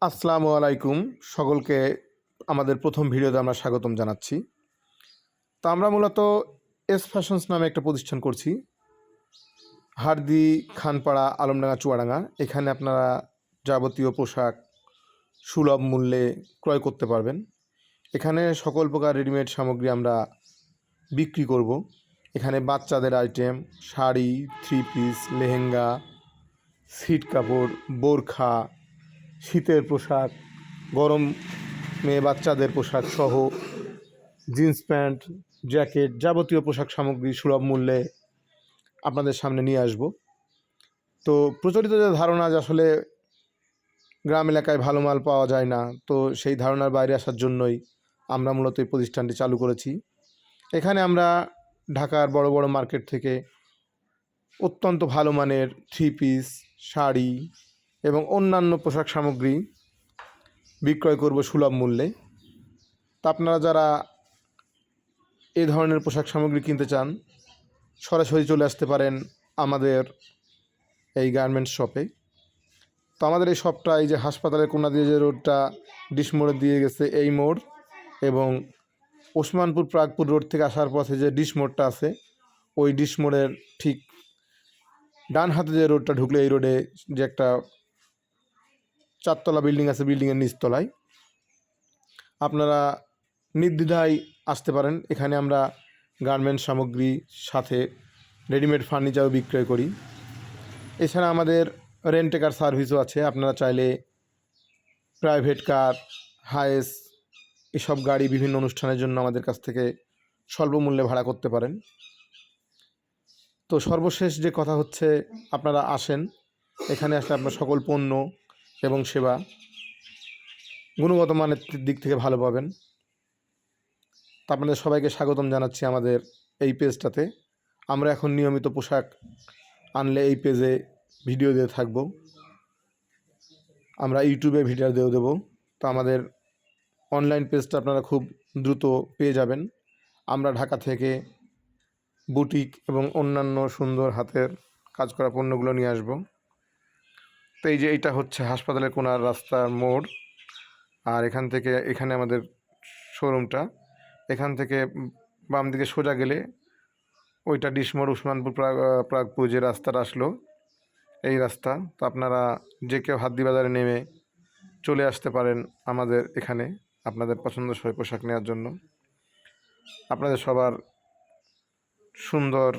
আসসালামু আলাইকুম। সকলকে আমাদের প্রথম ভিডিওতে আমরা স্বাগতম জানাচ্ছি। তো আমরা মূলত এস ফ্যাশনস নামে একটা প্রতিষ্ঠান করছি, হারদি, খানপাড়া, আলমডাঙ্গা, চুয়াডাঙ্গা। এখানে আপনারা যাবতীয় পোশাক সুলভ মূল্যে ক্রয় করতে পারবেন। এখানে সকল প্রকার রেডিমেড সামগ্রী আমরা বিক্রি করব। এখানে বাচ্চাদের item, sari, three piece, lehenga, ছিট কাপড়, বোরখা, শীতের পোশাক, গরম মেয়ে বাচ্চাদের পোশাক সহ জিন্স প্যান্ট, জ্যাকেট, যাবতীয় পোশাক সামগ্রী সুলভ মূল্যে আপনাদের সামনে নিয়ে আসব। তো প্রচলিত যে ধারণা যে আসলে গ্রাম এলাকায় ভালো মাল পাওয়া যায় না, তো সেই ধারণার বাইরে আসার জন্যই আমরা মূলত এই প্রতিষ্ঠানটি চালু করেছি। এখানে আমরা ঢাকার বড় বড় মার্কেট থেকে অত্যন্ত ভালো মানের থ্রি পিস, শাড়ি এবং অন্যান্য পোশাক সামগ্রী বিক্রয় করব সুলভ মূল্যে। তা আপনারা যারা এই ধরনের পোশাক সামগ্রী কিনতে চান, সরাসরি চলে আসতে পারেন আমাদের এই গার্মেন্টস শপে। তো আমাদের এই শপটা এই যে হাসপাতালের কোনা দিয়ে যে রোডটা ডিশ মোড়ে দিয়ে গেছে, এই মোড় এবং ওসমানপুর প্রাগপুর রোড থেকে আসার পথে যে ডিশ মোড়টা আছে, ওই ডিশ মোড়ের ঠিক ডান হাতে যে রোডটা ঢুকলে এই রোডে যে একটা চারতলা বিল্ডিং আছে, বিল্ডিংয়ের নিচতলায় আপনারা নির্দ্বিধায় আসতে পারেন। এখানে আমরা গার্মেন্টস সামগ্রী সাথে রেডিমেড ফার্নিচারও বিক্রয় করি। এছাড়া আমাদের রেন্ট কার সার্ভিসও আছে। আপনারা চাইলে প্রাইভেট কার, হায়েস এসব গাড়ি বিভিন্ন অনুষ্ঠানের জন্য আমাদের কাছ থেকে স্বল্প মূল্যে ভাড়া করতে পারেন। তো সর্বশেষ যে কথা হচ্ছে, আপনারা আসেন, এখানে আসলে আপনার সকল পণ্য এবং সেবা গুণগত মানের দিক থেকে ভালো পাবেন। তা আপনাদের সবাইকে স্বাগতম জানাচ্ছি আমাদের এই পেজটাতে। আমরা এখন নিয়মিত পোশাক আনলে এই পেজে ভিডিও দিয়ে থাকব, আমরা ইউটিউবে ভিডিও দিয়েও দেবো। তো আমাদের অনলাইন পেজটা আপনারা খুব দ্রুত পেয়ে যাবেন। আমরা ঢাকা থেকে বুটিক এবং অন্যান্য সুন্দর হাতের কাজ করা পণ্যগুলো নিয়ে আসব। তো এই যে এইটা হচ্ছে হাসপাতালের কোনার রাস্তার মোড়, আর এখানে আমাদের শোরুমটা। এখান থেকে বাম দিকে সোজা গেলে ওইটা ডিসমোড়, উসমানপুর প্রাগপুর যে রাস্তাটা আসলো, এই রাস্তা। তো আপনারা যে কেউ হাতদিবাজারে নেমে চলে আসতে পারেন আমাদের এখানে আপনাদের পছন্দসই পোশাক নেওয়ার জন্য। আপনাদের সবার সুন্দর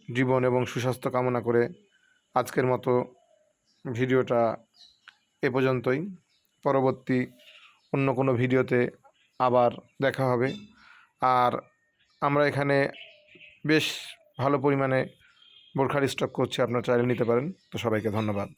জীবন এবং সুস্বাস্থ্য কামনা করে আজকের মতো ভিডিওটা এ পর্যন্তই। পরবর্তী অন্য কোনো ভিডিওতে আবার দেখা হবে। আর আমরা এখানে বেশ ভালো পরিমাণে বোরখার স্টক করছি, আপনারা চাইলে নিতে পারেন। তো সবাইকে ধন্যবাদ।